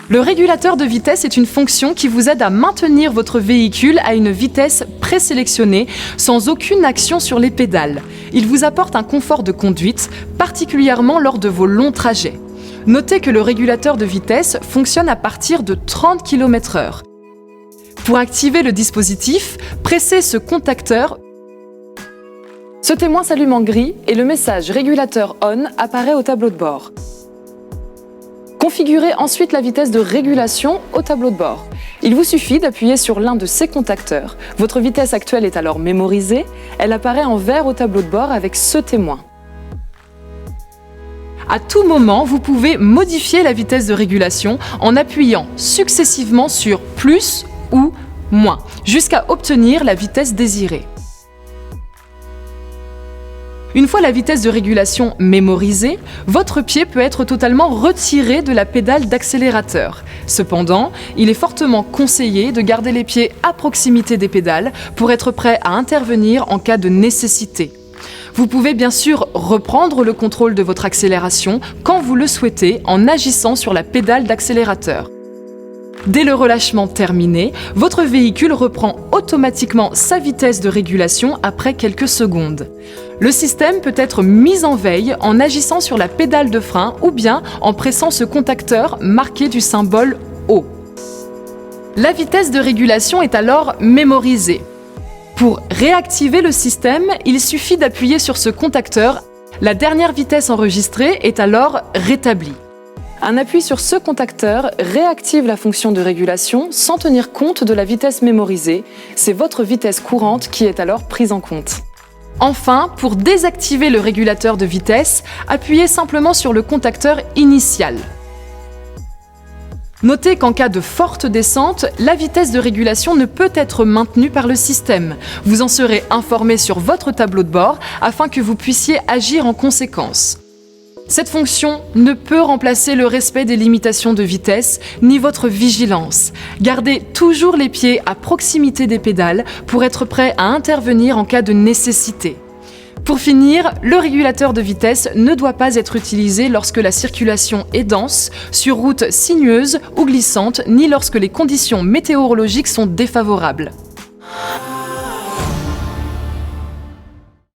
Le régulateur de vitesse est une fonction qui vous aide à maintenir votre véhicule à une vitesse présélectionnée sans aucune action sur les pédales. Il vous apporte un confort de conduite, particulièrement lors de vos longs trajets. Notez que le régulateur de vitesse fonctionne à partir de 30 km/h. Pour activer le dispositif, pressez ce contacteur. Ce témoin s'allume en gris et le message régulateur on apparaît au tableau de bord. Configurez ensuite la vitesse de régulation au tableau de bord. Il vous suffit d'appuyer sur l'un de ces contacteurs. Votre vitesse actuelle est alors mémorisée. Elle apparaît en vert au tableau de bord avec ce témoin. À tout moment, vous pouvez modifier la vitesse de régulation en appuyant successivement sur plus ou moins, jusqu'à obtenir la vitesse désirée. Une fois la vitesse de régulation mémorisée, votre pied peut être totalement retiré de la pédale d'accélérateur. Cependant, il est fortement conseillé de garder les pieds à proximité des pédales pour être prêt à intervenir en cas de nécessité. Vous pouvez bien sûr reprendre le contrôle de votre accélération quand vous le souhaitez en agissant sur la pédale d'accélérateur. Dès le relâchement terminé, votre véhicule reprend automatiquement sa vitesse de régulation après quelques secondes. Le système peut être mis en veille en agissant sur la pédale de frein ou bien en pressant ce contacteur marqué du symbole O. La vitesse de régulation est alors mémorisée. Pour réactiver le système, il suffit d'appuyer sur ce contacteur. La dernière vitesse enregistrée est alors rétablie. Un appui sur ce contacteur réactive la fonction de régulation sans tenir compte de la vitesse mémorisée. C'est votre vitesse courante qui est alors prise en compte. Enfin, pour désactiver le régulateur de vitesse, appuyez simplement sur le contacteur initial. Notez qu'en cas de forte descente, la vitesse de régulation ne peut être maintenue par le système. Vous en serez informé sur votre tableau de bord afin que vous puissiez agir en conséquence. Cette fonction ne peut remplacer le respect des limitations de vitesse ni votre vigilance. Gardez toujours les pieds à proximité des pédales pour être prêt à intervenir en cas de nécessité. Pour finir, le régulateur de vitesse ne doit pas être utilisé lorsque la circulation est dense, sur route sinueuse ou glissante, ni lorsque les conditions météorologiques sont défavorables.